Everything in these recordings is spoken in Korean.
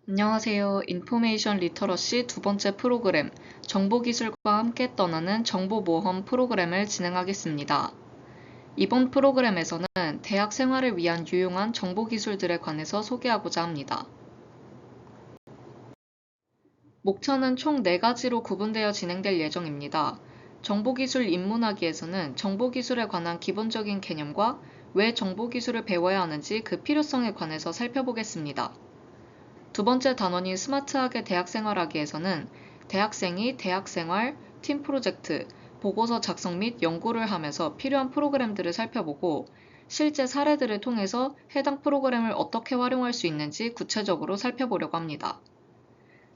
안녕하세요. 인포메이션 리터러시 두 번째 프로그램, 정보기술과 함께 떠나는 정보모험 프로그램을 진행하겠습니다. 이번 프로그램에서는 대학 생활을 위한 유용한 정보기술들에 관해서 소개하고자 합니다. 목차는 총 4가지로 구분되어 진행될 예정입니다. 정보기술 입문하기에서는 정보기술에 관한 기본적인 개념과 왜 정보기술을 배워야 하는지 그 필요성에 관해서 살펴보겠습니다. 두 번째 단원인 스마트하게 대학생활하기에서는 대학생이 대학생활, 팀 프로젝트, 보고서 작성 및 연구를 하면서 필요한 프로그램들을 살펴보고 실제 사례들을 통해서 해당 프로그램을 어떻게 활용할 수 있는지 구체적으로 살펴보려고 합니다.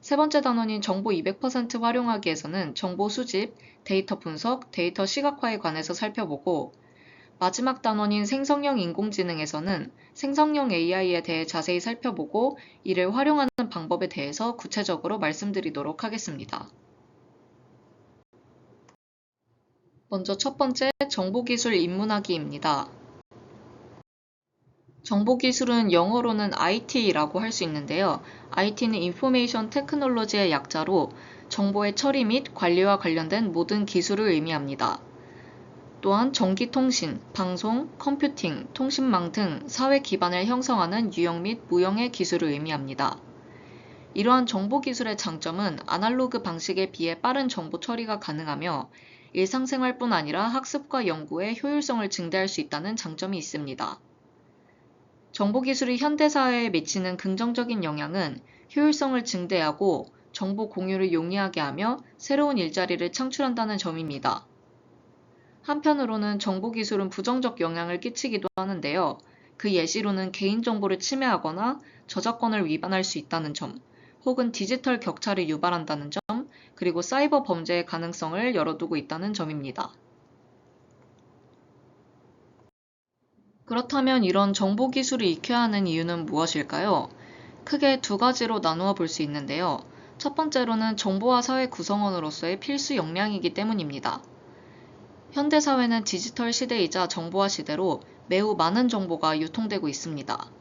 세 번째 단원인 정보 200% 활용하기에서는 정보 수집, 데이터 분석, 데이터 시각화에 관해서 살펴보고 마지막 단원인 생성형 인공지능에서는 생성형 AI에 대해 자세히 살펴보고 이를 활용하는 방법에 대해서 구체적으로 말씀드리도록 하겠습니다. 먼저 첫 번째, 정보기술 입문하기입니다. 정보기술은 영어로는 IT라고 할 수 있는데요. IT는 Information Technology의 약자로 정보의 처리 및 관리와 관련된 모든 기술을 의미합니다. 또한 전기통신, 방송, 컴퓨팅, 통신망 등 사회 기반을 형성하는 유형 및 무형의 기술을 의미합니다. 이러한 정보기술의 장점은 아날로그 방식에 비해 빠른 정보 처리가 가능하며 일상생활뿐 아니라 학습과 연구의 효율성을 증대할 수 있다는 장점이 있습니다. 정보기술이 현대사회에 미치는 긍정적인 영향은 효율성을 증대하고 정보 공유를 용이하게 하며 새로운 일자리를 창출한다는 점입니다. 한편으로는 정보기술은 부정적 영향을 끼치기도 하는데요. 그 예시로는 개인정보를 침해하거나 저작권을 위반할 수 있다는 점, 혹은 디지털 격차를 유발한다는 점, 그리고 사이버 범죄의 가능성을 열어두고 있다는 점입니다. 그렇다면 이런 정보기술을 익혀야 하는 이유는 무엇일까요? 크게 두 가지로 나누어 볼 수 있는데요. 첫 번째로는 정보화 사회 구성원으로서의 필수 역량이기 때문입니다. 현대사회는 디지털 시대이자 정보화 시대로 매우 많은 정보가 유통되고 있습니다.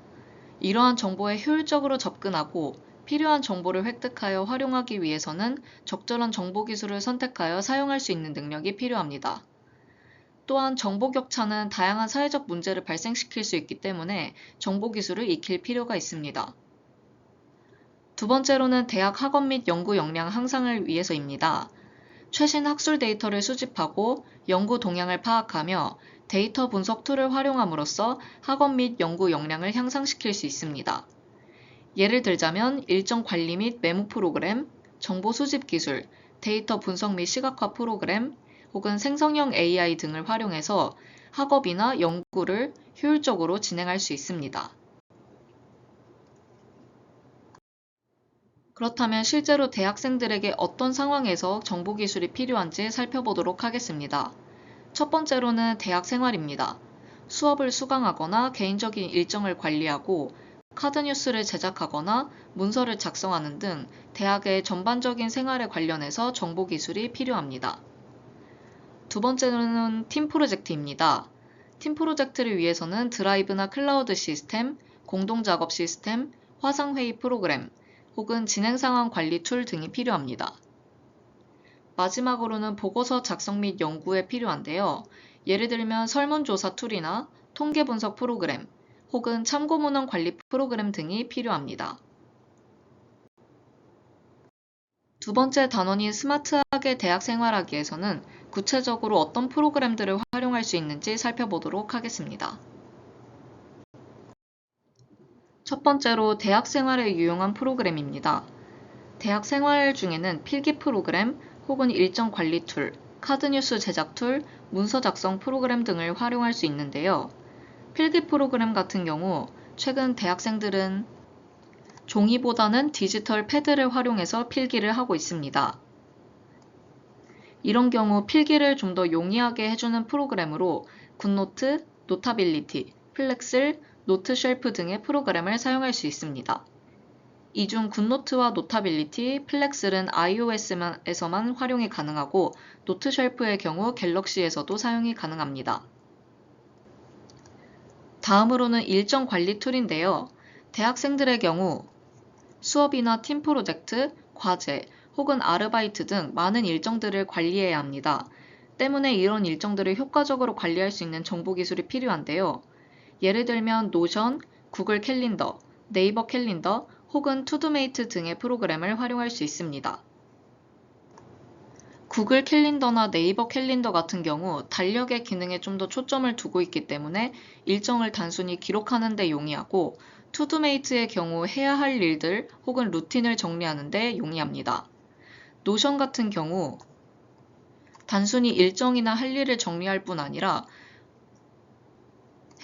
이러한 정보에 효율적으로 접근하고 필요한 정보를 획득하여 활용하기 위해서는 적절한 정보기술을 선택하여 사용할 수 있는 능력이 필요합니다. 또한 정보 격차는 다양한 사회적 문제를 발생시킬 수 있기 때문에 정보기술을 익힐 필요가 있습니다. 두 번째로는 대학 학업 및 연구 역량 향상을 위해서입니다. 최신 학술 데이터를 수집하고 연구 동향을 파악하며 데이터 분석 툴을 활용함으로써 학업 및 연구 역량을 향상시킬 수 있습니다. 예를 들자면 일정 관리 및 메모 프로그램, 정보 수집 기술, 데이터 분석 및 시각화 프로그램, 혹은 생성형 AI 등을 활용해서 학업이나 연구를 효율적으로 진행할 수 있습니다. 그렇다면 실제로 대학생들에게 어떤 상황에서 정보기술이 필요한지 살펴보도록 하겠습니다. 첫 번째로는 대학 생활입니다. 수업을 수강하거나 개인적인 일정을 관리하고 카드 뉴스를 제작하거나 문서를 작성하는 등 대학의 전반적인 생활에 관련해서 정보기술이 필요합니다. 두 번째로는 팀 프로젝트입니다. 팀 프로젝트를 위해서는 드라이브나 클라우드 시스템, 공동작업 시스템, 화상회의 프로그램, 혹은 진행상황 관리 툴 등이 필요합니다. 마지막으로는 보고서 작성 및 연구에 필요한데요. 예를 들면 설문조사 툴이나 통계 분석 프로그램, 혹은 참고문헌 관리 프로그램 등이 필요합니다. 두 번째 단원인 스마트하게 대학 생활하기에서는 구체적으로 어떤 프로그램들을 활용할 수 있는지 살펴보도록 하겠습니다. 첫 번째로 대학 생활에 유용한 프로그램입니다. 대학 생활 중에는 필기 프로그램 혹은 일정 관리 툴, 카드 뉴스 제작 툴, 문서 작성 프로그램 등을 활용할 수 있는데요. 필기 프로그램 같은 경우 최근 대학생들은 종이보다는 디지털 패드를 활용해서 필기를 하고 있습니다. 이런 경우 필기를 좀 더 용이하게 해주는 프로그램으로 굿노트, 노타빌리티, 플렉슬, 노트쉘프 등의 프로그램을 사용할 수 있습니다. 이 중 굿노트와 노타빌리티, 플렉슬은 iOS에서만 활용이 가능하고 노트쉘프의 경우 갤럭시에서도 사용이 가능합니다. 다음으로는 일정 관리 툴인데요. 대학생들의 경우 수업이나 팀 프로젝트, 과제, 혹은 아르바이트 등 많은 일정들을 관리해야 합니다. 때문에 이런 일정들을 효과적으로 관리할 수 있는 정보 기술이 필요한데요. 예를 들면 노션, 구글 캘린더, 네이버 캘린더, 혹은 투두메이트 등의 프로그램을 활용할 수 있습니다. 구글 캘린더나 네이버 캘린더 같은 경우 달력의 기능에 좀 더 초점을 두고 있기 때문에 일정을 단순히 기록하는 데 용이하고, 투두메이트의 경우 해야 할 일들 혹은 루틴을 정리하는 데 용이합니다. 노션 같은 경우 단순히 일정이나 할 일을 정리할 뿐 아니라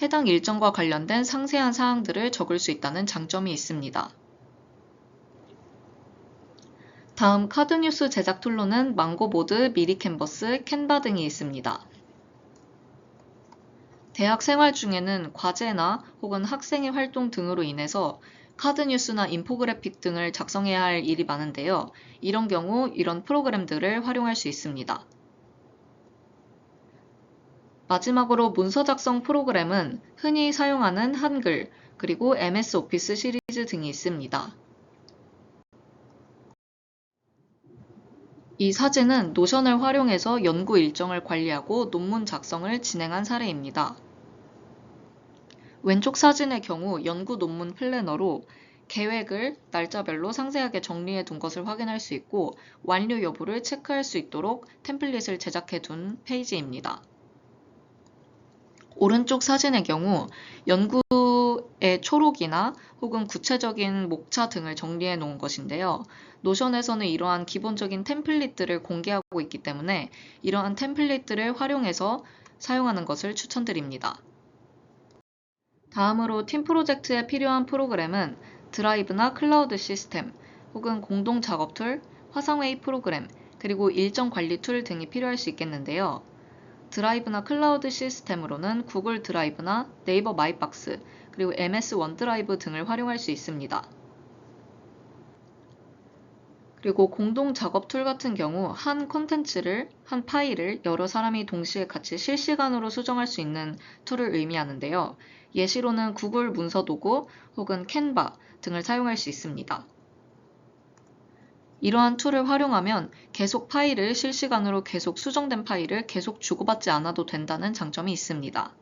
해당 일정과 관련된 상세한 사항들을 적을 수 있다는 장점이 있습니다. 다음 카드뉴스 제작 툴로는 망고보드, 미리캔버스, 캔바 등이 있습니다. 대학 생활 중에는 과제나 혹은 학생의 활동 등으로 인해서 카드뉴스나 인포그래픽 등을 작성해야 할 일이 많은데요. 이런 경우 이런 프로그램들을 활용할 수 있습니다. 마지막으로 문서 작성 프로그램은 흔히 사용하는 한글, 그리고 MS 오피스 시리즈 등이 있습니다. 이 사진은 노션을 활용해서 연구 일정을 관리하고 논문 작성을 진행한 사례입니다. 왼쪽 사진의 경우 연구 논문 플래너로 계획을 날짜별로 상세하게 정리해 둔 것을 확인할 수 있고, 완료 여부를 체크할 수 있도록 템플릿을 제작해 둔 페이지입니다. 오른쪽 사진의 경우 연구의 초록이나 혹은 구체적인 목차 등을 정리해 놓은 것인데요. 노션에서는 이러한 기본적인 템플릿들을 공개하고 있기 때문에 이러한 템플릿들을 활용해서 사용하는 것을 추천드립니다. 다음으로 팀 프로젝트에 필요한 프로그램은 드라이브나 클라우드 시스템, 혹은 공동 작업 툴, 화상회의 프로그램, 그리고 일정 관리 툴 등이 필요할 수 있겠는데요. 드라이브나 클라우드 시스템으로는 구글 드라이브나 네이버 마이박스, 그리고 MS 원드라이브 등을 활용할 수 있습니다. 그리고 공동 작업 툴 같은 경우 한 파일을 여러 사람이 동시에 같이 실시간으로 수정할 수 있는 툴을 의미하는데요. 예시로는 구글 문서 도구 혹은 캔바 등을 사용할 수 있습니다. 이러한 툴을 활용하면 실시간으로 계속 수정된 파일을 계속 주고받지 않아도 된다는 장점이 있습니다.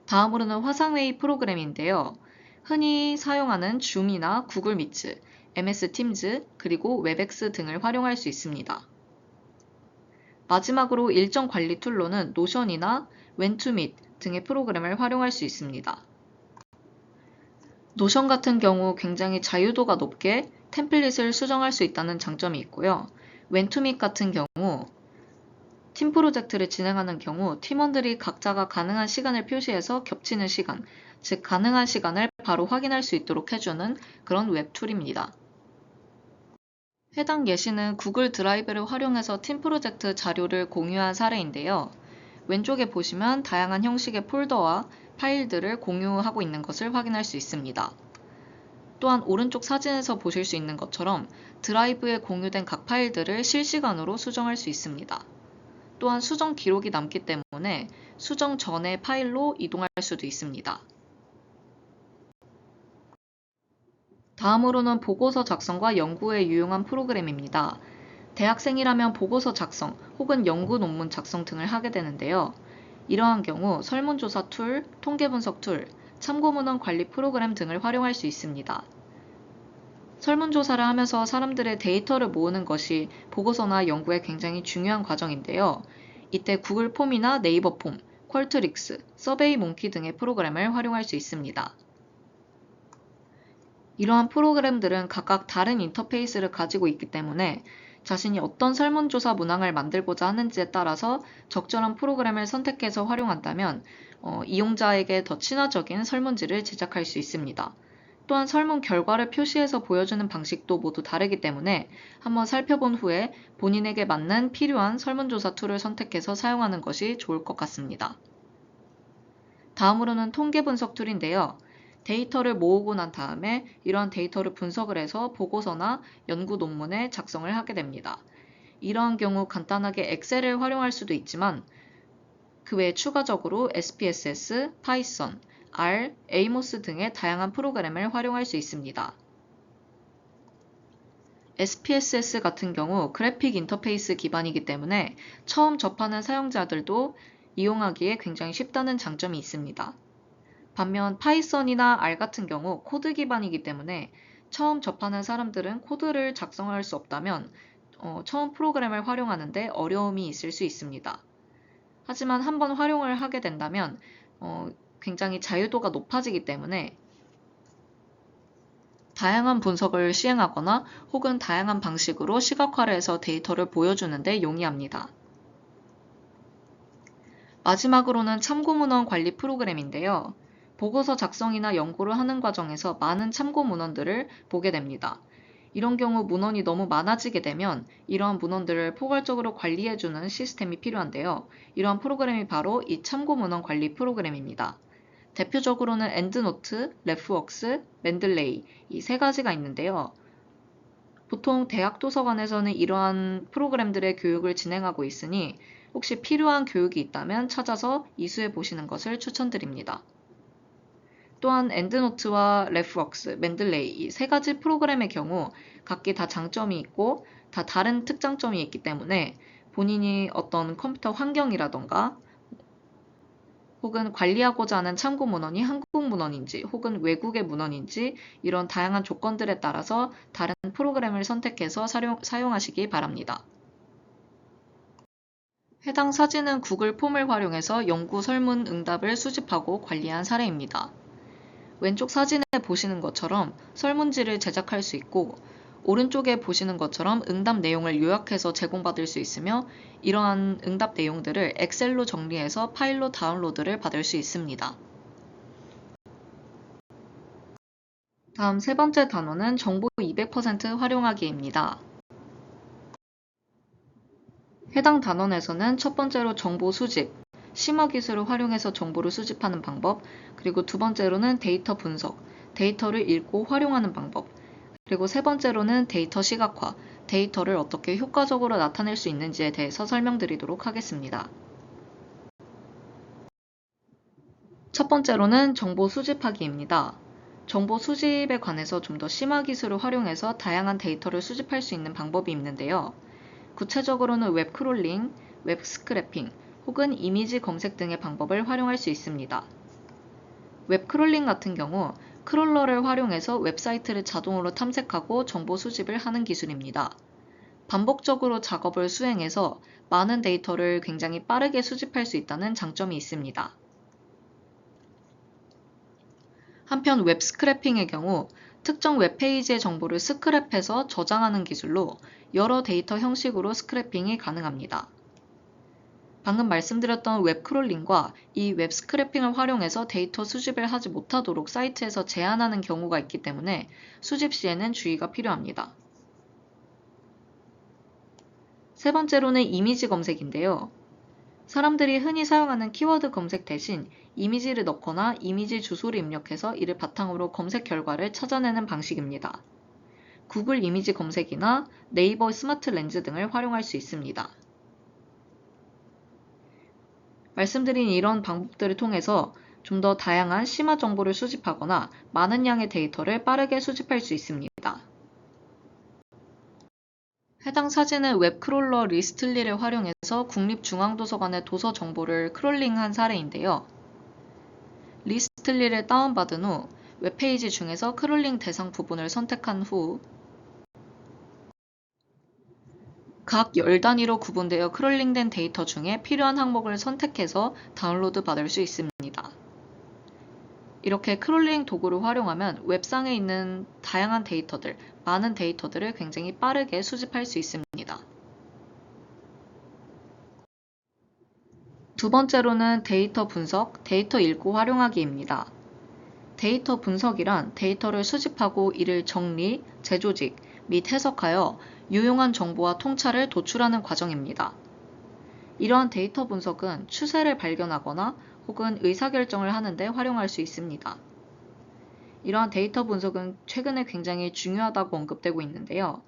다음으로는 화상회의 프로그램인데요. 흔히 사용하는 줌이나 구글 미츠, MS 팀즈, 그리고 웹엑스 등을 활용할 수 있습니다. 마지막으로 일정 관리 툴로는 노션이나 웬투밋 등의 프로그램을 활용할 수 있습니다. 노션 같은 경우 굉장히 자유도가 높게 템플릿을 수정할 수 있다는 장점이 있고요. 웬투밋 같은 경우 팀 프로젝트를 진행하는 경우 팀원들이 각자가 가능한 시간을 표시해서 겹치는 시간, 즉 가능한 시간을 바로 확인할 수 있도록 해주는 그런 웹툴입니다. 해당 예시는 구글 드라이브를 활용해서 팀 프로젝트 자료를 공유한 사례인데요. 왼쪽에 보시면 다양한 형식의 폴더와 파일들을 공유하고 있는 것을 확인할 수 있습니다. 또한 오른쪽 사진에서 보실 수 있는 것처럼 드라이브에 공유된 각 파일들을 실시간으로 수정할 수 있습니다. 또한 수정 기록이 남기 때문에 수정 전의 파일로 이동할 수도 있습니다. 다음으로는 보고서 작성과 연구에 유용한 프로그램입니다. 대학생이라면 보고서 작성 혹은 연구 논문 작성 등을 하게 되는데요. 이러한 경우 설문조사 툴, 통계분석 툴, 참고문헌 관리 프로그램 등을 활용할 수 있습니다. 설문조사를 하면서 사람들의 데이터를 모으는 것이 보고서나 연구에 굉장히 중요한 과정인데요. 이때 구글 폼이나 네이버 폼, 퀄트릭스, 서베이몽키 등의 프로그램을 활용할 수 있습니다. 이러한 프로그램들은 각각 다른 인터페이스를 가지고 있기 때문에 자신이 어떤 설문조사 문항을 만들고자 하는지에 따라서 적절한 프로그램을 선택해서 활용한다면 이용자에게 더 친화적인 설문지를 제작할 수 있습니다. 또한 설문 결과를 표시해서 보여주는 방식도 모두 다르기 때문에 한번 살펴본 후에 본인에게 맞는 필요한 설문조사 툴을 선택해서 사용하는 것이 좋을 것 같습니다. 다음으로는 통계 분석 툴인데요. 데이터를 모으고 난 다음에 이러한 데이터를 분석을 해서 보고서나 연구 논문에 작성을 하게 됩니다. 이러한 경우 간단하게 엑셀을 활용할 수도 있지만 그 외에 추가적으로 SPSS, 파이썬, R, 에이모스 등의 다양한 프로그램을 활용할 수 있습니다. SPSS 같은 경우 그래픽 인터페이스 기반이기 때문에 처음 접하는 사용자들도 이용하기에 굉장히 쉽다는 장점이 있습니다. 반면 파이썬이나 R 같은 경우 코드 기반이기 때문에 처음 접하는 사람들은 코드를 작성할 수 없다면 처음 프로그램을 활용하는데 어려움이 있을 수 있습니다. 하지만 한번 활용을 하게 된다면 굉장히 자유도가 높아지기 때문에 다양한 분석을 시행하거나 혹은 다양한 방식으로 시각화를 해서 데이터를 보여주는 데 용이합니다. 마지막으로는 참고문헌 관리 프로그램인데요. 보고서 작성이나 연구를 하는 과정에서 많은 참고 문헌들을 보게 됩니다. 이런 경우 문헌이 너무 많아지게 되면 이러한 문헌들을 포괄적으로 관리해주는 시스템이 필요한데요. 이러한 프로그램이 바로 이 참고 문헌 관리 프로그램입니다. 대표적으로는 엔드노트, 레프웍스, 맨들레이 이 세 가지가 있는데요. 보통 대학 도서관에서는 이러한 프로그램들의 교육을 진행하고 있으니 혹시 필요한 교육이 있다면 찾아서 이수해 보시는 것을 추천드립니다. 또한 엔드노트와 레프웍스, 맨들레이 이 세 가지 프로그램의 경우 각기 다 장점이 있고 다 다른 특장점이 있기 때문에 본인이 어떤 컴퓨터 환경이라던가 혹은 관리하고자 하는 참고 문헌이 한국 문헌인지 혹은 외국의 문헌인지 이런 다양한 조건들에 따라서 다른 프로그램을 선택해서 사용하시기 바랍니다. 해당 사진은 구글 폼을 활용해서 연구 설문 응답을 수집하고 관리한 사례입니다. 왼쪽 사진에 보시는 것처럼 설문지를 제작할 수 있고 오른쪽에 보시는 것처럼 응답 내용을 요약해서 제공받을 수 있으며 이러한 응답 내용들을 엑셀로 정리해서 파일로 다운로드를 받을 수 있습니다. 다음 세 번째 단원은 정보 200% 활용하기입니다. 해당 단원에서는 첫 번째로 정보 수집, 심화 기술을 활용해서 정보를 수집하는 방법, 그리고 두 번째로는 데이터 분석, 데이터를 읽고 활용하는 방법, 그리고 세 번째로는 데이터 시각화, 데이터를 어떻게 효과적으로 나타낼 수 있는지에 대해서 설명드리도록 하겠습니다. 첫 번째로는 정보 수집하기입니다. 정보 수집에 관해서 좀 더 심화 기술을 활용해서 다양한 데이터를 수집할 수 있는 방법이 있는데요. 구체적으로는 웹 크롤링, 웹 스크래핑, 혹은 이미지 검색 등의 방법을 활용할 수 있습니다. 웹 크롤링 같은 경우 크롤러를 활용해서 웹사이트를 자동으로 탐색하고 정보 수집을 하는 기술입니다. 반복적으로 작업을 수행해서 많은 데이터를 굉장히 빠르게 수집할 수 있다는 장점이 있습니다. 한편 웹 스크래핑의 경우 특정 웹페이지의 정보를 스크랩해서 저장하는 기술로 여러 데이터 형식으로 스크래핑이 가능합니다. 방금 말씀드렸던 웹 크롤링과 이 웹 스크래핑을 활용해서 데이터 수집을 하지 못하도록 사이트에서 제한하는 경우가 있기 때문에 수집 시에는 주의가 필요합니다. 세 번째로는 이미지 검색인데요. 사람들이 흔히 사용하는 키워드 검색 대신 이미지를 넣거나 이미지 주소를 입력해서 이를 바탕으로 검색 결과를 찾아내는 방식입니다. 구글 이미지 검색이나 네이버 스마트 렌즈 등을 활용할 수 있습니다. 말씀드린 이런 방법들을 통해서 좀 더 다양한 심화 정보를 수집하거나 많은 양의 데이터를 빠르게 수집할 수 있습니다. 해당 사진은 웹 크롤러 리스틀리를 활용해서 국립중앙도서관의 도서 정보를 크롤링한 사례인데요. 리스틀리를 다운받은 후 웹페이지 중에서 크롤링 대상 부분을 선택한 후 각 열 단위로 구분되어 크롤링된 데이터 중에 필요한 항목을 선택해서 다운로드 받을 수 있습니다. 이렇게 크롤링 도구를 활용하면 웹상에 있는 다양한 데이터들, 많은 데이터들을 굉장히 빠르게 수집할 수 있습니다. 두 번째로는 데이터 분석, 데이터 읽고 활용하기입니다. 데이터 분석이란 데이터를 수집하고 이를 정리, 재조직 및 해석하여 유용한 정보와 통찰을 도출하는 과정입니다. 이러한 데이터 분석은 추세를 발견하거나 혹은 의사결정을 하는 데 활용할 수 있습니다. 이러한 데이터 분석은 최근에 굉장히 중요하다고 언급되고 있는데요.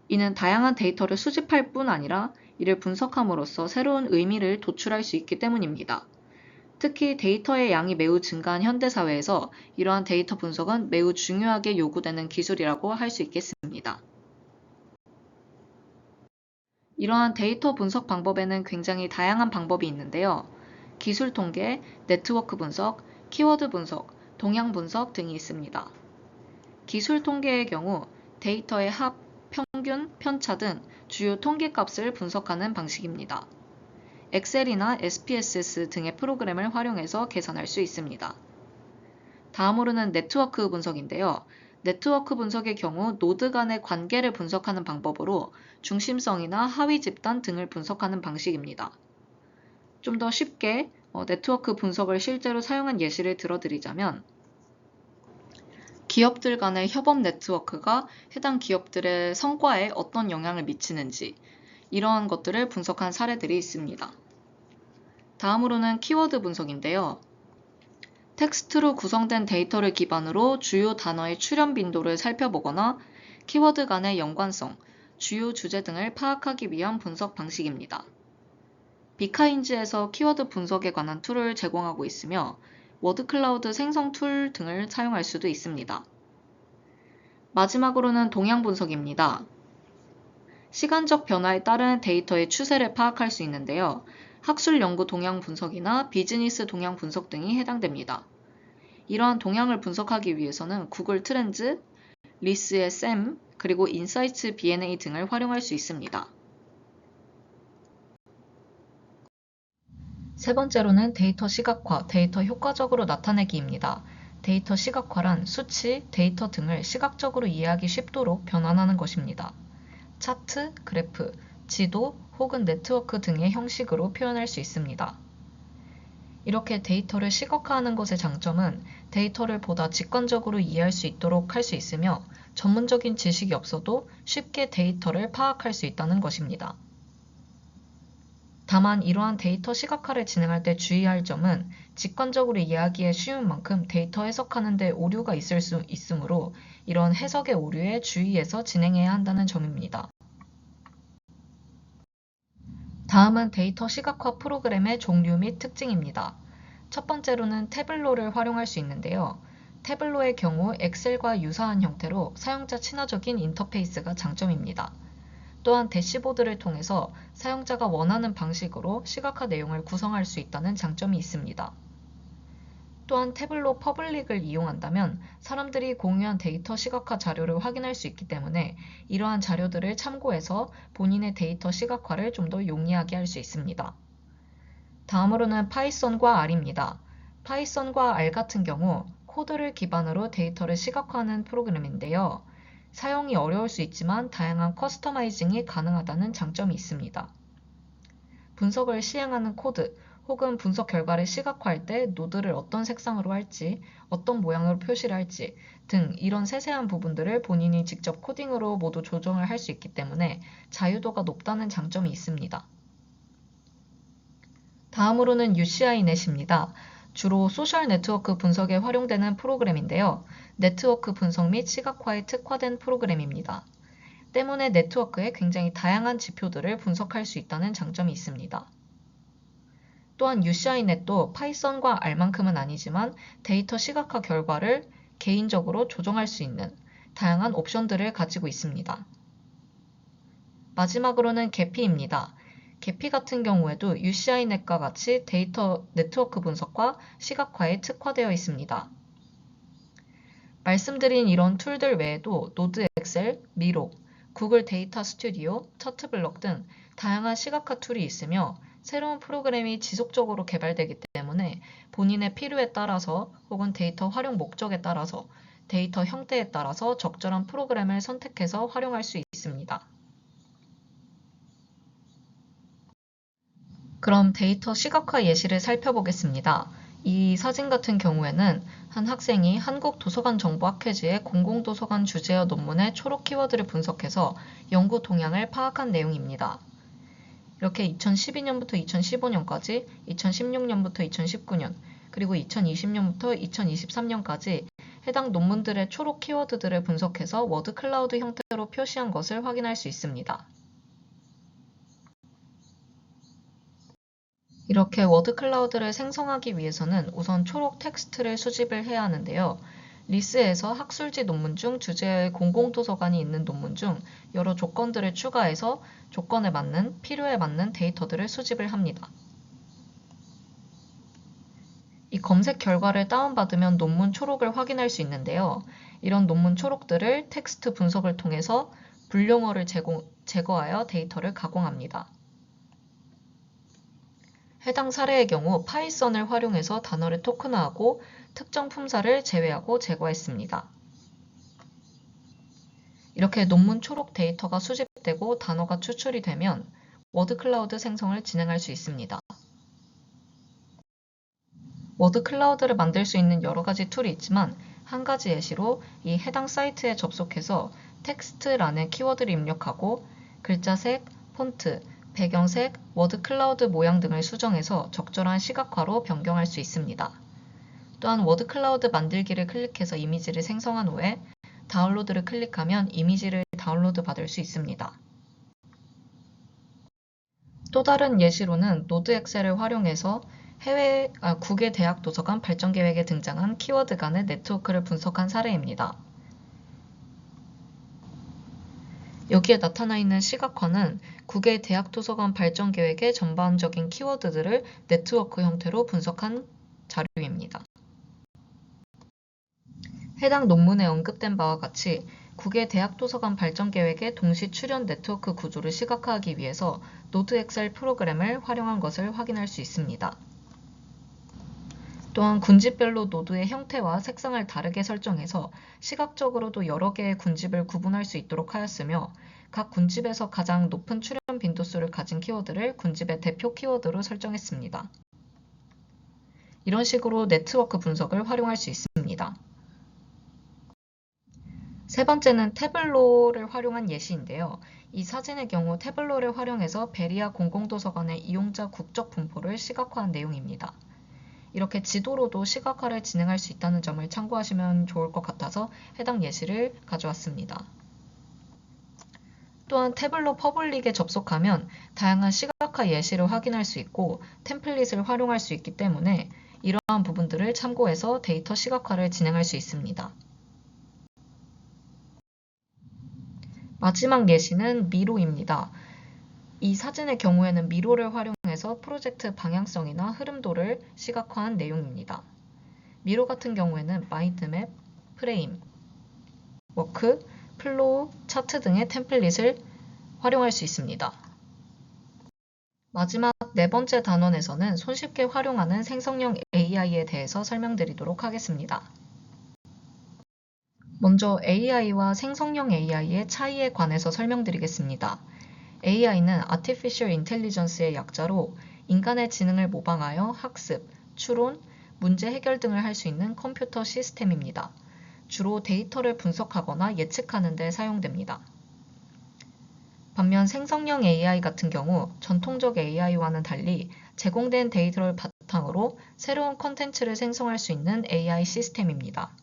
이는 다양한 데이터를 수집할 뿐 아니라 이를 분석함으로써 새로운 의미를 도출할 수 있기 때문입니다. 특히 데이터의 양이 매우 증가한 현대사회에서 이러한 데이터 분석은 매우 중요하게 요구되는 기술이라고 할 수 있겠습니다. 이러한 데이터 분석 방법에는 굉장히 다양한 방법이 있는데요. 기술 통계, 네트워크 분석, 키워드 분석, 동향 분석 등이 있습니다. 기술 통계의 경우 데이터의 합, 평균, 편차 등 주요 통계값을 분석하는 방식입니다. 엑셀이나 SPSS 등의 프로그램을 활용해서 계산할 수 있습니다. 다음으로는 네트워크 분석인데요. 네트워크 분석의 경우 노드 간의 관계를 분석하는 방법으로 중심성이나 하위 집단 등을 분석하는 방식입니다. 좀 더 쉽게 네트워크 분석을 실제로 사용한 예시를 들어드리자면 기업들 간의 협업 네트워크가 해당 기업들의 성과에 어떤 영향을 미치는지 이러한 것들을 분석한 사례들이 있습니다. 다음으로는 키워드 분석인데요. 텍스트로 구성된 데이터를 기반으로 주요 단어의 출현 빈도를 살펴보거나 키워드 간의 연관성, 주요 주제 등을 파악하기 위한 분석 방식입니다. 비카인즈에서 키워드 분석에 관한 툴을 제공하고 있으며 워드클라우드 생성 툴 등을 사용할 수도 있습니다. 마지막으로는 동향 분석입니다. 시간적 변화에 따른 데이터의 추세를 파악할 수 있는데요. 학술 연구 동향 분석이나 비즈니스 동향 분석 등이 해당됩니다. 이러한 동향을 분석하기 위해서는 구글 트렌즈, 리스의 샘, 그리고 인사이츠 B&A 등을 활용할 수 있습니다. 세 번째로는 데이터 시각화, 데이터 효과적으로 나타내기입니다. 데이터 시각화란 수치, 데이터 등을 시각적으로 이해하기 쉽도록 변환하는 것입니다. 차트, 그래프, 지도 혹은 네트워크 등의 형식으로 표현할 수 있습니다. 이렇게 데이터를 시각화하는 것의 장점은 데이터를 보다 직관적으로 이해할 수 있도록 할 수 있으며 전문적인 지식이 없어도 쉽게 데이터를 파악할 수 있다는 것입니다. 다만 이러한 데이터 시각화를 진행할 때 주의할 점은 직관적으로 이해하기에 쉬운 만큼 데이터 해석하는 데 오류가 있을 수 있으므로 이런 해석의 오류에 주의해서 진행해야 한다는 점입니다. 다음은 데이터 시각화 프로그램의 종류 및 특징입니다. 첫 번째로는 태블로를 활용할 수 있는데요. 태블로의 경우 엑셀과 유사한 형태로 사용자 친화적인 인터페이스가 장점입니다. 또한 대시보드를 통해서 사용자가 원하는 방식으로 시각화 내용을 구성할 수 있다는 장점이 있습니다. 또한 태블로 퍼블릭을 이용한다면 사람들이 공유한 데이터 시각화 자료를 확인할 수 있기 때문에 이러한 자료들을 참고해서 본인의 데이터 시각화를 좀 더 용이하게 할 수 있습니다. 다음으로는 파이썬과 R입니다. 파이썬과 R 같은 경우 코드를 기반으로 데이터를 시각화하는 프로그램인데요. 사용이 어려울 수 있지만 다양한 커스터마이징이 가능하다는 장점이 있습니다. 분석을 시행하는 코드 혹은 분석 결과를 시각화할 때 노드를 어떤 색상으로 할지, 어떤 모양으로 표시를 할지 등 이런 세세한 부분들을 본인이 직접 코딩으로 모두 조정을 할 수 있기 때문에 자유도가 높다는 장점이 있습니다. 다음으로는 UCINet입니다. 주로 소셜 네트워크 분석에 활용되는 프로그램인데요. 네트워크 분석 및 시각화에 특화된 프로그램입니다. 때문에 네트워크에 굉장히 다양한 지표들을 분석할 수 있다는 장점이 있습니다. 또한 UCINet도 파이썬과 R만큼은 아니지만 데이터 시각화 결과를 개인적으로 조정할 수 있는 다양한 옵션들을 가지고 있습니다. 마지막으로는 게피입니다. 게피 같은 경우에도 UCINet과 같이 데이터 네트워크 분석과 시각화에 특화되어 있습니다. 말씀드린 이런 툴들 외에도 노드 엑셀, 미로, 구글 데이터 스튜디오, 차트블럭 등 다양한 시각화 툴이 있으며 새로운 프로그램이 지속적으로 개발되기 때문에 본인의 필요에 따라서 혹은 데이터 활용 목적에 따라서 데이터 형태에 따라서 적절한 프로그램을 선택해서 활용할 수 있습니다. 그럼 데이터 시각화 예시를 살펴보겠습니다. 이 사진 같은 경우에는 한 학생이 한국도서관정보학회지의 공공도서관 주제어 논문의 초록 키워드를 분석해서 연구 동향을 파악한 내용입니다. 이렇게 2012년부터 2015년까지, 2016년부터 2019년, 그리고 2020년부터 2023년까지 해당 논문들의 초록 키워드들을 분석해서 워드 클라우드 형태로 표시한 것을 확인할 수 있습니다. 이렇게 워드 클라우드를 생성하기 위해서는 우선 초록 텍스트를 수집을 해야 하는데요. 리스에서 학술지 논문 중 주제의 공공도서관이 있는 논문 중 여러 조건들을 추가해서 조건에 맞는, 필요에 맞는 데이터들을 수집을 합니다. 이 검색 결과를 다운받으면 논문 초록을 확인할 수 있는데요. 이런 논문 초록들을 텍스트 분석을 통해서 불용어를 제거하여 데이터를 가공합니다. 해당 사례의 경우 파이썬을 활용해서 단어를 토큰화하고 특정 품사를 제외하고 제거했습니다. 이렇게 논문 초록 데이터가 수집되고 단어가 추출이 되면 워드 클라우드 생성을 진행할 수 있습니다. 워드 클라우드를 만들 수 있는 여러 가지 툴이 있지만 한 가지 예시로 이 해당 사이트에 접속해서 텍스트란에 키워드를 입력하고 글자색, 폰트, 배경색, 워드 클라우드 모양 등을 수정해서 적절한 시각화로 변경할 수 있습니다. 또한 워드 클라우드 만들기를 클릭해서 이미지를 생성한 후에 다운로드를 클릭하면 이미지를 다운로드 받을 수 있습니다. 또 다른 예시로는 노드 엑셀을 활용해서 국외 대학 도서관 발전 계획에 등장한 키워드 간의 네트워크를 분석한 사례입니다. 여기에 나타나 있는 시각화는 국외 대학 도서관 발전 계획의 전반적인 키워드들을 네트워크 형태로 분석한 자료입니다. 해당 논문에 언급된 바와 같이 국외 대학 도서관 발전 계획의 동시 출연 네트워크 구조를 시각화하기 위해서 노드 엑셀 프로그램을 활용한 것을 확인할 수 있습니다. 또한 군집별로 노드의 형태와 색상을 다르게 설정해서 시각적으로도 여러 개의 군집을 구분할 수 있도록 하였으며 각 군집에서 가장 높은 출현 빈도수를 가진 키워드를 군집의 대표 키워드로 설정했습니다. 이런 식으로 네트워크 분석을 활용할 수 있습니다. 세 번째는 태블로를 활용한 예시인데요. 이 사진의 경우 태블로를 활용해서 베리아 공공도서관의 이용자 국적 분포를 시각화한 내용입니다. 이렇게 지도로도 시각화를 진행할 수 있다는 점을 참고하시면 좋을 것 같아서 해당 예시를 가져왔습니다. 또한 태블로 퍼블릭에 접속하면 다양한 시각화 예시를 확인할 수 있고 템플릿을 활용할 수 있기 때문에 이러한 부분들을 참고해서 데이터 시각화를 진행할 수 있습니다. 마지막 예시는 미로입니다. 이 사진의 경우에는 미로를 활용해서 프로젝트 방향성이나 흐름도를 시각화한 내용입니다. 미로 같은 경우에는 마인드맵, 프레임, 워크, 플로우, 차트 등의 템플릿을 활용할 수 있습니다. 마지막 네 번째 단원에서는 손쉽게 활용하는 생성형 AI에 대해서 설명드리도록 하겠습니다. 먼저 AI와 생성형 AI의 차이에 관해서 설명드리겠습니다. AI는 Artificial Intelligence의 약자로 인간의 지능을 모방하여 학습, 추론, 문제 해결 등을 할 수 있는 컴퓨터 시스템입니다. 주로 데이터를 분석하거나 예측하는 데 사용됩니다. 반면 생성형 AI 같은 경우 전통적 AI와는 달리 제공된 데이터를 바탕으로 새로운 콘텐츠를 생성할 수 있는 AI 시스템입니다.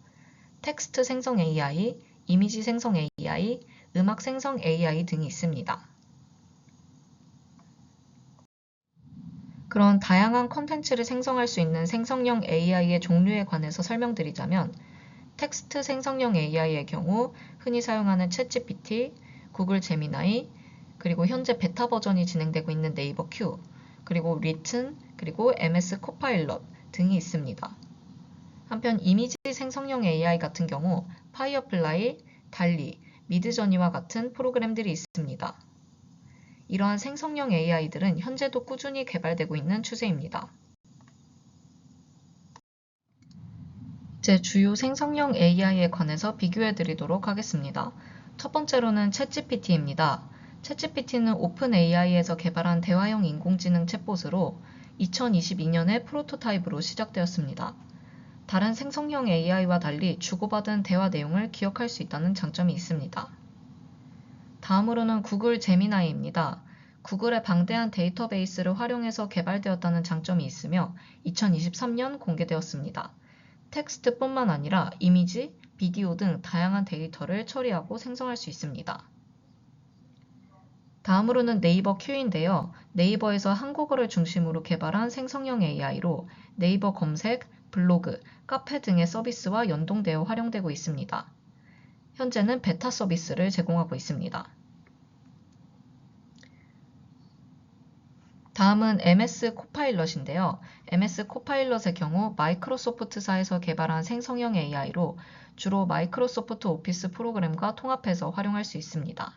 텍스트 생성 AI, 이미지 생성 AI, 음악 생성 AI 등이 있습니다. 그런 다양한 콘텐츠를 생성할 수 있는 생성형 AI의 종류에 관해서 설명드리자면 텍스트 생성형 AI의 경우 흔히 사용하는 챗GPT, 구글 제미나이, 그리고 현재 베타 버전이 진행되고 있는 네이버 큐, 그리고 리튼, 그리고 MS 코파일럿 등이 있습니다. 한편 이미지 생성형 AI 같은 경우 파이어플라이, 달리, 미드저니와 같은 프로그램들이 있습니다. 이러한 생성형 AI들은 현재도 꾸준히 개발되고 있는 추세입니다. 제 주요 생성형 AI에 관해서 비교해 드리도록 하겠습니다. 첫 번째로는 챗GPT입니다. 챗GPT는 오픈 AI에서 개발한 대화형 인공지능 챗봇으로 2022년에 프로토타입으로 시작되었습니다. 다른 생성형 AI와 달리 주고받은 대화 내용을 기억할 수 있다는 장점이 있습니다. 다음으로는 구글 제미나이입니다. 구글의 방대한 데이터베이스를 활용해서 개발되었다는 장점이 있으며 2023년 공개되었습니다. 텍스트뿐만 아니라 이미지, 비디오 등 다양한 데이터를 처리하고 생성할 수 있습니다. 다음으로는 네이버 큐인데요. 네이버에서 한국어를 중심으로 개발한 생성형 AI로 네이버 검색, 블로그, 카페 등의 서비스와 연동되어 활용되고 있습니다. 현재는 베타 서비스를 제공하고 있습니다. 다음은 MS 코파일럿인데요. MS 코파일럿의 경우 마이크로소프트사에서 개발한 생성형 AI로 주로 마이크로소프트 오피스 프로그램과 통합해서 활용할 수 있습니다.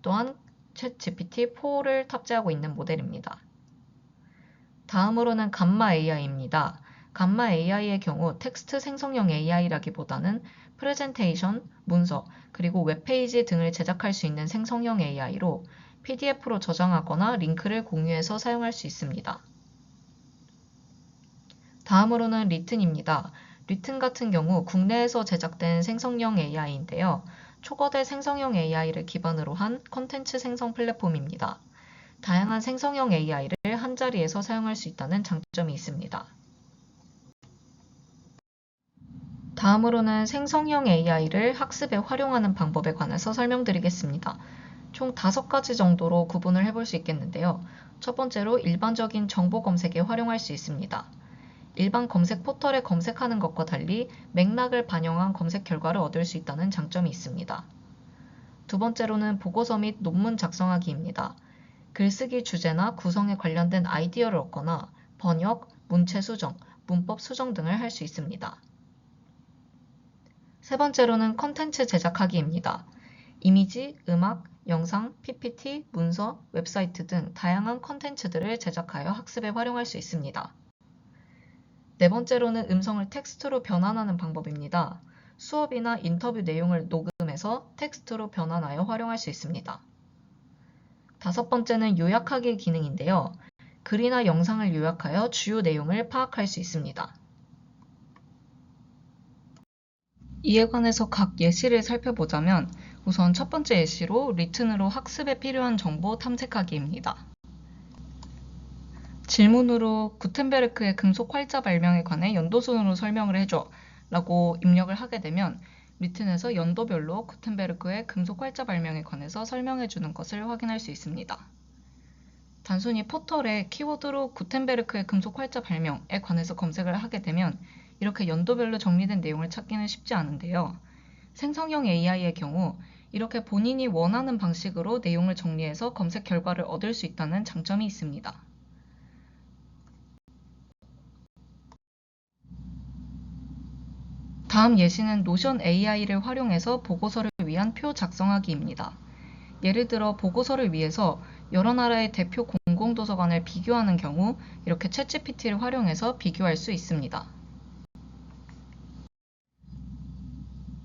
또한 챗GPT-4를 탑재하고 있는 모델입니다. 다음으로는 감마 AI입니다. 감마 AI의 경우 텍스트 생성형 AI라기보다는 프레젠테이션, 문서, 그리고 웹페이지 등을 제작할 수 있는 생성형 AI로 PDF로 저장하거나 링크를 공유해서 사용할 수 있습니다. 다음으로는 리튼입니다. 리튼 같은 경우 국내에서 제작된 생성형 AI인데요. 초거대 생성형 AI를 기반으로 한 콘텐츠 생성 플랫폼입니다. 다양한 생성형 AI를 한자리에서 사용할 수 있다는 장점이 있습니다. 다음으로는 생성형 AI를 학습에 활용하는 방법에 관해서 설명드리겠습니다. 총 5가지 정도로 구분을 해볼 수 있겠는데요. 첫 번째로 일반적인 정보 검색에 활용할 수 있습니다. 일반 검색 포털에 검색하는 것과 달리 맥락을 반영한 검색 결과를 얻을 수 있다는 장점이 있습니다. 두 번째로는 보고서 및 논문 작성하기입니다. 글쓰기 주제나 구성에 관련된 아이디어를 얻거나 번역, 문체 수정, 문법 수정 등을 할 수 있습니다. 세 번째로는 컨텐츠 제작하기입니다. 이미지, 음악, 영상, PPT, 문서, 웹사이트 등 다양한 컨텐츠들을 제작하여 학습에 활용할 수 있습니다. 네 번째로는 음성을 텍스트로 변환하는 방법입니다. 수업이나 인터뷰 내용을 녹음해서 텍스트로 변환하여 활용할 수 있습니다. 다섯 번째는 요약하기 기능인데요. 글이나 영상을 요약하여 주요 내용을 파악할 수 있습니다. 이에 관해서 각 예시를 살펴보자면 우선 첫 번째 예시로 리튼으로 학습에 필요한 정보 탐색하기입니다. 질문으로 구텐베르크의 금속 활자 발명에 관해 연도순으로 설명을 해줘 라고 입력을 하게 되면 리튼에서 연도별로 구텐베르크의 금속 활자 발명에 관해서 설명해 주는 것을 확인할 수 있습니다. 단순히 포털에 키워드로 구텐베르크의 금속 활자 발명에 관해서 검색을 하게 되면 이렇게 연도별로 정리된 내용을 찾기는 쉽지 않은데요. 생성형 AI의 경우 이렇게 본인이 원하는 방식으로 내용을 정리해서 검색 결과를 얻을 수 있다는 장점이 있습니다. 다음 예시는 노션 AI를 활용해서 보고서를 위한 표 작성하기입니다. 예를 들어 보고서를 위해서 여러 나라의 대표 공공도서관을 비교하는 경우 이렇게 챗GPT를 활용해서 비교할 수 있습니다.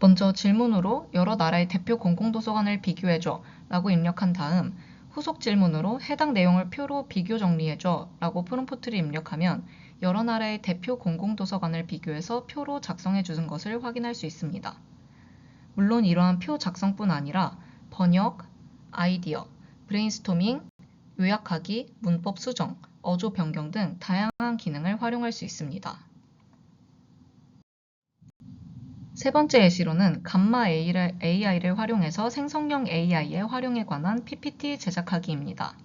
먼저 질문으로 여러 나라의 대표 공공도서관을 비교해줘 라고 입력한 다음 후속 질문으로 해당 내용을 표로 비교 정리해줘 라고 프롬프트를 입력하면 여러 나라의 대표 공공도서관을 비교해서 표로 작성해 주는 것을 확인할 수 있습니다. 물론 이러한 표 작성뿐 아니라 번역, 아이디어, 브레인스토밍, 요약하기, 문법 수정, 어조 변경 등 다양한 기능을 활용할 수 있습니다. 세 번째 예시로는 감마 AI를 활용해서 생성형 AI의 활용에 관한 PPT 제작하기입니다.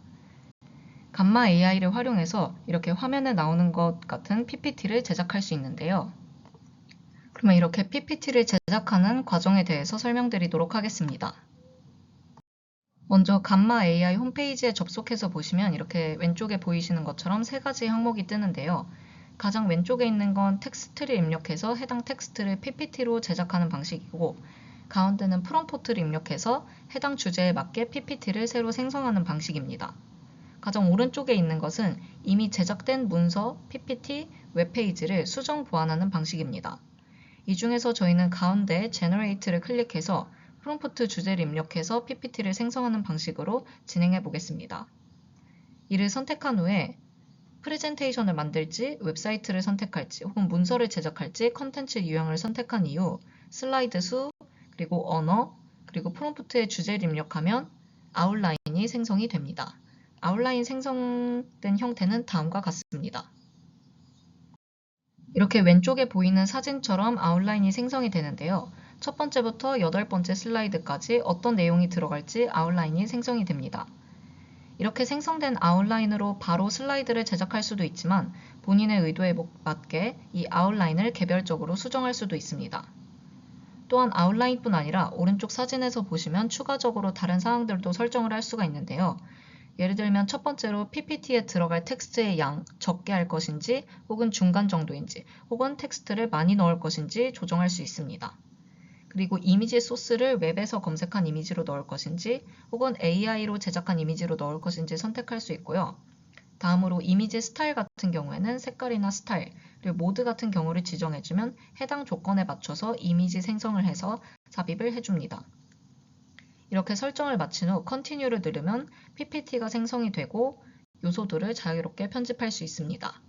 감마 AI를 활용해서 이렇게 화면에 나오는 것 같은 PPT를 제작할 수 있는데요. 그러면 이렇게 PPT를 제작하는 과정에 대해서 설명드리도록 하겠습니다. 먼저 감마 AI 홈페이지에 접속해서 보시면 이렇게 왼쪽에 보이시는 것처럼 3가지 항목이 뜨는데요. 가장 왼쪽에 있는 건 텍스트를 입력해서 해당 텍스트를 PPT로 제작하는 방식이고 가운데는 프롬프트를 입력해서 해당 주제에 맞게 PPT를 새로 생성하는 방식입니다. 가장 오른쪽에 있는 것은 이미 제작된 문서, PPT, 웹페이지를 수정 보완하는 방식입니다. 이 중에서 저희는 가운데 Generate를 클릭해서 프롬프트 주제를 입력해서 PPT를 생성하는 방식으로 진행해 보겠습니다. 이를 선택한 후에 프레젠테이션을 만들지, 웹사이트를 선택할지, 혹은 문서를 제작할지 컨텐츠 유형을 선택한 이후 슬라이드 수, 그리고 언어, 그리고 프롬프트의 주제를 입력하면 아웃라인이 생성이 됩니다. 아웃라인 생성된 형태는 다음과 같습니다. 이렇게 왼쪽에 보이는 사진처럼 아웃라인이 생성이 되는데요. 첫 번째부터 8번째 슬라이드까지 어떤 내용이 들어갈지 아웃라인이 생성이 됩니다. 이렇게 생성된 아웃라인으로 바로 슬라이드를 제작할 수도 있지만 본인의 의도에 맞게 이 아웃라인을 개별적으로 수정할 수도 있습니다. 또한 아웃라인뿐 아니라 오른쪽 사진에서 보시면 추가적으로 다른 사항들도 설정을 할 수가 있는데요. 예를 들면 첫 번째로 PPT에 들어갈 텍스트의 양, 적게 할 것인지 혹은 중간 정도인지 혹은 텍스트를 많이 넣을 것인지 조정할 수 있습니다. 그리고 이미지 소스를 웹에서 검색한 이미지로 넣을 것인지 혹은 AI로 제작한 이미지로 넣을 것인지 선택할 수 있고요. 다음으로 이미지 스타일 같은 경우에는 색깔이나 스타일, 그리고 모드 같은 경우를 지정해주면 해당 조건에 맞춰서 이미지 생성을 해서 삽입을 해줍니다. 이렇게 설정을 마친 후 Continue를 누르면 PPT가 생성이 되고 요소들을 자유롭게 편집할 수 있습니다.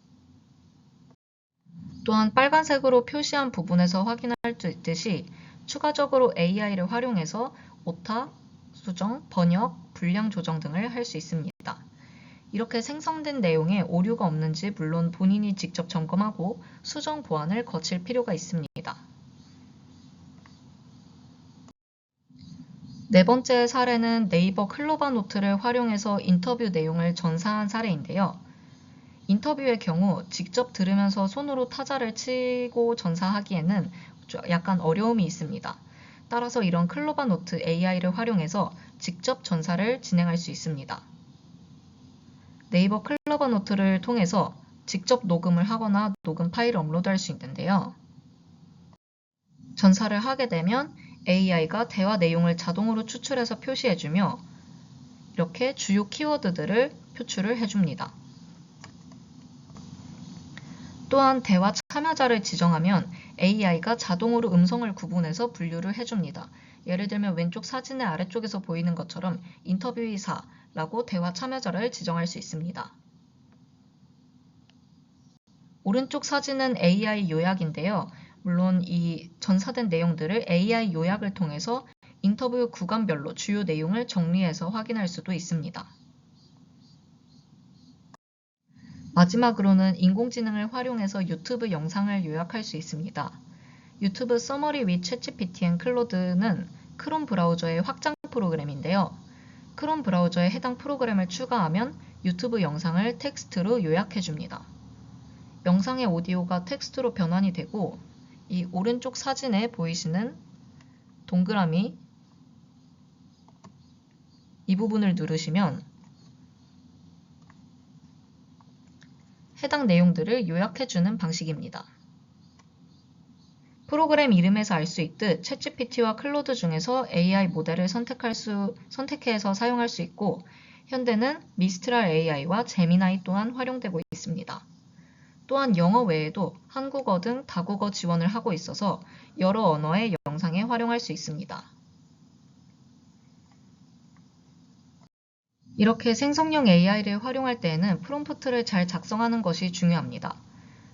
또한 빨간색으로 표시한 부분에서 확인할 수 있듯이 추가적으로 AI를 활용해서 오타, 수정, 번역, 분량 조정 등을 할 수 있습니다. 이렇게 생성된 내용에 오류가 없는지 물론 본인이 직접 점검하고 수정 보완을 거칠 필요가 있습니다. 네 번째 사례는 네이버 클로바 노트를 활용해서 인터뷰 내용을 전사한 사례인데요. 인터뷰의 경우 직접 들으면서 손으로 타자를 치고 전사하기에는 약간 어려움이 있습니다. 따라서 이런 클로바 노트 AI를 활용해서 직접 전사를 진행할 수 있습니다. 네이버 클로바 노트를 통해서 직접 녹음을 하거나 녹음 파일을 업로드할 수 있는데요. 전사를 하게 되면 AI가 대화 내용을 자동으로 추출해서 표시해주며 이렇게 주요 키워드들을 표출을 해줍니다. 또한 대화 참여자를 지정하면 AI가 자동으로 음성을 구분해서 분류를 해줍니다. 예를 들면 왼쪽 사진의 아래쪽에서 보이는 것처럼 인터뷰이사라고 대화 참여자를 지정할 수 있습니다. 오른쪽 사진은 AI 요약인데요. 물론 이 전사된 내용들을 AI 요약을 통해서 인터뷰 구간별로 주요 내용을 정리해서 확인할 수도 있습니다. 마지막으로는 인공지능을 활용해서 유튜브 영상을 요약할 수 있습니다. 유튜브 서머리 윗 챗GPT 앤 클로드는 크롬 브라우저의 확장 프로그램인데요. 크롬 브라우저에 해당 프로그램을 추가하면 유튜브 영상을 텍스트로 요약해줍니다. 영상의 오디오가 텍스트로 변환이 되고 이 오른쪽 사진에 보이시는 동그라미 이 부분을 누르시면 해당 내용들을 요약해주는 방식입니다. 프로그램 이름에서 알 수 있듯 챗GPT와 클로드 중에서 AI 모델을 선택해서 사용할 수 있고 현대는 미스트랄 AI와 제미나이 또한 활용되고 있습니다. 또한 영어 외에도 한국어 등 다국어 지원을 하고 있어서 여러 언어의 영상에 활용할 수 있습니다. 이렇게 생성형 AI를 활용할 때에는 프롬프트를 잘 작성하는 것이 중요합니다.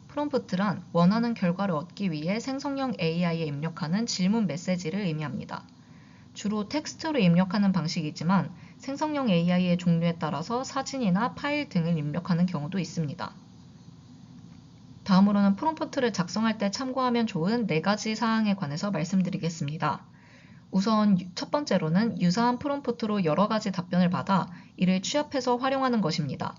프롬프트란 원하는 결과를 얻기 위해 생성형 AI에 입력하는 질문 메시지를 의미합니다. 주로 텍스트로 입력하는 방식이지만 생성형 AI의 종류에 따라서 사진이나 파일 등을 입력하는 경우도 있습니다. 다음으로는 프롬프트를 작성할 때 참고하면 좋은 4가지 사항에 관해서 말씀드리겠습니다. 우선 첫 번째로는 유사한 프롬프트로 여러 가지 답변을 받아 이를 취합해서 활용하는 것입니다.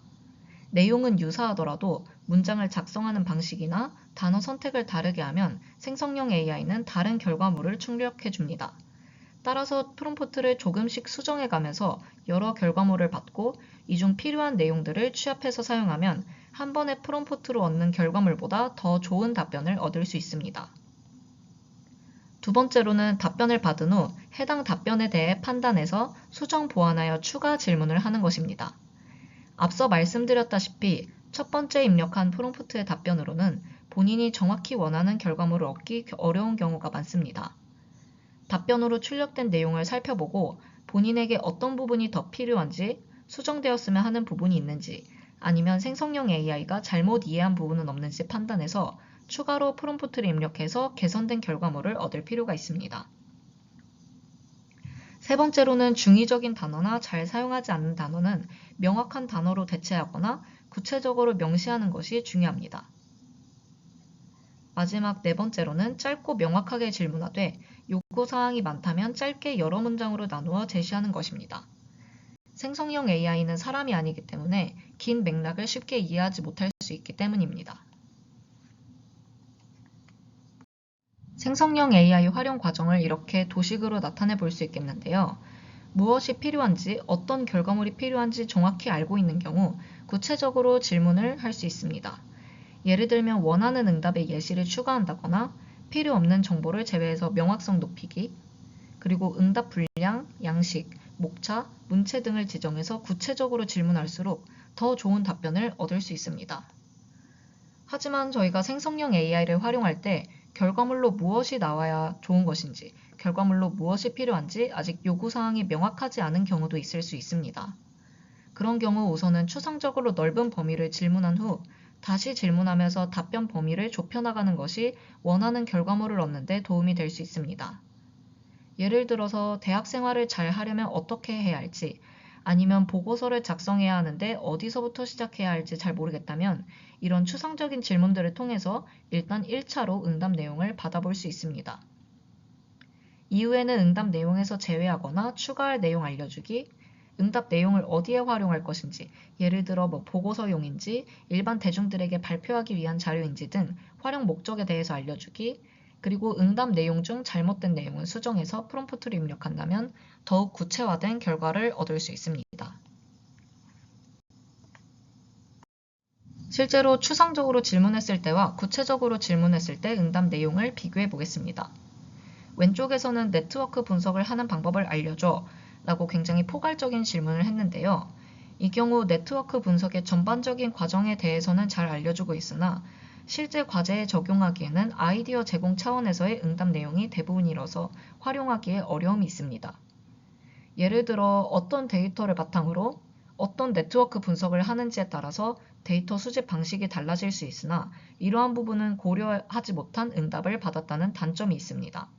내용은 유사하더라도 문장을 작성하는 방식이나 단어 선택을 다르게 하면 생성형 AI는 다른 결과물을 출력해 줍니다. 따라서 프롬프트를 조금씩 수정해 가면서 여러 결과물을 받고 이 중 필요한 내용들을 취합해서 사용하면 한 번의 프롬프트로 얻는 결과물보다 더 좋은 답변을 얻을 수 있습니다. 두 번째로는 답변을 받은 후 해당 답변에 대해 판단해서 수정 보완하여 추가 질문을 하는 것입니다. 앞서 말씀드렸다시피 첫 번째 입력한 프롬프트의 답변으로는 본인이 정확히 원하는 결과물을 얻기 어려운 경우가 많습니다. 답변으로 출력된 내용을 살펴보고 본인에게 어떤 부분이 더 필요한지, 수정되었으면 하는 부분이 있는지, 아니면 생성형 AI가 잘못 이해한 부분은 없는지 판단해서 추가로 프롬프트를 입력해서 개선된 결과물을 얻을 필요가 있습니다. 세 번째로는 중의적인 단어나 잘 사용하지 않는 단어는 명확한 단어로 대체하거나 구체적으로 명시하는 것이 중요합니다. 마지막 네 번째로는 짧고 명확하게 질문하되 요구사항이 많다면 짧게 여러 문장으로 나누어 제시하는 것입니다. 생성형 AI는 사람이 아니기 때문에 긴 맥락을 쉽게 이해하지 못할 수 있기 때문입니다. 생성형 AI 활용 과정을 이렇게 도식으로 나타내 볼 수 있겠는데요. 무엇이 필요한지, 어떤 결과물이 필요한지 정확히 알고 있는 경우 구체적으로 질문을 할 수 있습니다. 예를 들면 원하는 응답의 예시를 추가한다거나 필요 없는 정보를 제외해서 명확성 높이기, 그리고 응답 분량, 양식, 목차, 문체 등을 지정해서 구체적으로 질문할수록 더 좋은 답변을 얻을 수 있습니다. 하지만 저희가 생성형 AI를 활용할 때 결과물로 무엇이 나와야 좋은 것인지, 결과물로 무엇이 필요한지 아직 요구사항이 명확하지 않은 경우도 있을 수 있습니다. 그런 경우 우선은 추상적으로 넓은 범위를 질문한 후 다시 질문하면서 답변 범위를 좁혀나가는 것이 원하는 결과물을 얻는 데 도움이 될 수 있습니다. 예를 들어서 대학 생활을 잘 하려면 어떻게 해야 할지, 아니면 보고서를 작성해야 하는데 어디서부터 시작해야 할지 잘 모르겠다면 이런 추상적인 질문들을 통해서 일단 1차로 응답 내용을 받아볼 수 있습니다. 이후에는 응답 내용에서 제외하거나 추가할 내용 알려주기, 응답 내용을 어디에 활용할 것인지, 예를 들어 보고서용인지, 일반 대중들에게 발표하기 위한 자료인지 등 활용 목적에 대해서 알려주기, 그리고 응답 내용 중 잘못된 내용은 수정해서 프롬프트를 입력한다면 더욱 구체화된 결과를 얻을 수 있습니다. 실제로 추상적으로 질문했을 때와 구체적으로 질문했을 때 응답 내용을 비교해 보겠습니다. 왼쪽에서는 네트워크 분석을 하는 방법을 알려줘 라고 굉장히 포괄적인 질문을 했는데요. 이 경우 네트워크 분석의 전반적인 과정에 대해서는 잘 알려주고 있으나 실제 과제에 적용하기에는 아이디어 제공 차원에서의 응답 내용이 대부분이라서 활용하기에 어려움이 있습니다. 예를 들어 어떤 데이터를 바탕으로 어떤 네트워크 분석을 하는지에 따라서 데이터 수집 방식이 달라질 수 있으나 이러한 부분은 고려하지 못한 응답을 받았다는 단점이 있습니다.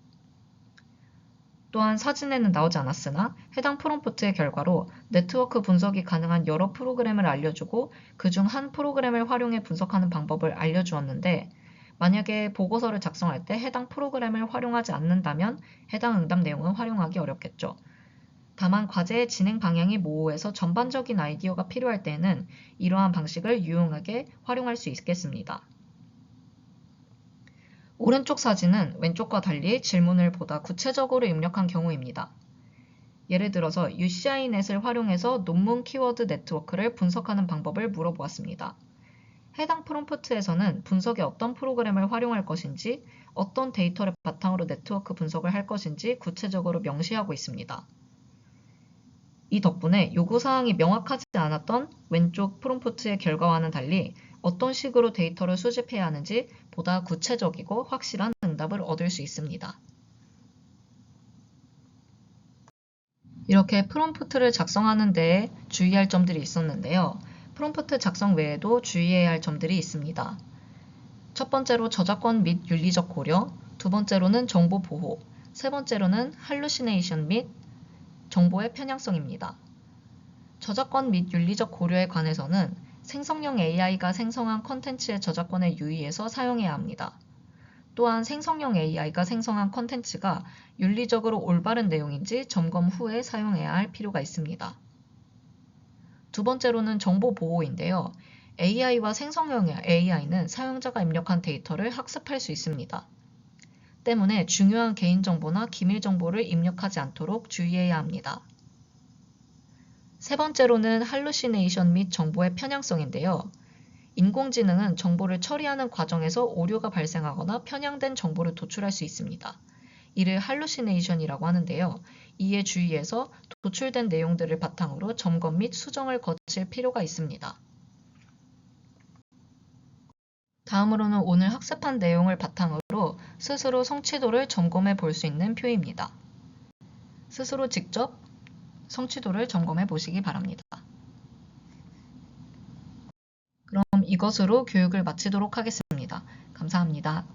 또한 사진에는 나오지 않았으나 해당 프롬프트의 결과로 네트워크 분석이 가능한 여러 프로그램을 알려주고 그중 한 프로그램을 활용해 분석하는 방법을 알려주었는데 만약에 보고서를 작성할 때 해당 프로그램을 활용하지 않는다면 해당 응답 내용은 활용하기 어렵겠죠. 다만 과제의 진행 방향이 모호해서 전반적인 아이디어가 필요할 때에는 이러한 방식을 유용하게 활용할 수 있겠습니다. 오른쪽 사진은 왼쪽과 달리 질문을 보다 구체적으로 입력한 경우입니다. 예를 들어서 UCINet을 활용해서 논문 키워드 네트워크를 분석하는 방법을 물어보았습니다. 해당 프롬프트에서는 분석에 어떤 프로그램을 활용할 것인지, 어떤 데이터를 바탕으로 네트워크 분석을 할 것인지 구체적으로 명시하고 있습니다. 이 덕분에 요구사항이 명확하지 않았던 왼쪽 프롬프트의 결과와는 달리 어떤 식으로 데이터를 수집해야 하는지 보다 구체적이고 확실한 응답을 얻을 수 있습니다. 이렇게 프롬프트를 작성하는 데에 주의할 점들이 있었는데요. 프롬프트 작성 외에도 주의해야 할 점들이 있습니다. 첫 번째로 저작권 및 윤리적 고려, 두 번째로는 정보 보호, 세 번째로는 할루시네이션 및 정보의 편향성입니다. 저작권 및 윤리적 고려에 관해서는 생성형 AI가 생성한 컨텐츠의 저작권에 유의해서 사용해야 합니다. 또한 생성형 AI가 생성한 컨텐츠가 윤리적으로 올바른 내용인지 점검 후에 사용해야 할 필요가 있습니다. 두 번째로는 정보 보호인데요. AI와 생성형 AI는 사용자가 입력한 데이터를 학습할 수 있습니다. 때문에 중요한 개인정보나 기밀정보를 입력하지 않도록 주의해야 합니다. 세 번째로는 할루시네이션 및 정보의 편향성인데요. 인공지능은 정보를 처리하는 과정에서 오류가 발생하거나 편향된 정보를 도출할 수 있습니다. 이를 할루시네이션이라고 하는데요. 이에 주의해서 도출된 내용들을 바탕으로 점검 및 수정을 거칠 필요가 있습니다. 다음으로는 오늘 학습한 내용을 바탕으로 스스로 성취도를 점검해 볼 수 있는 표입니다. 스스로 직접 성취도를 점검해 보시기 바랍니다. 그럼 이것으로 교육을 마치도록 하겠습니다. 감사합니다.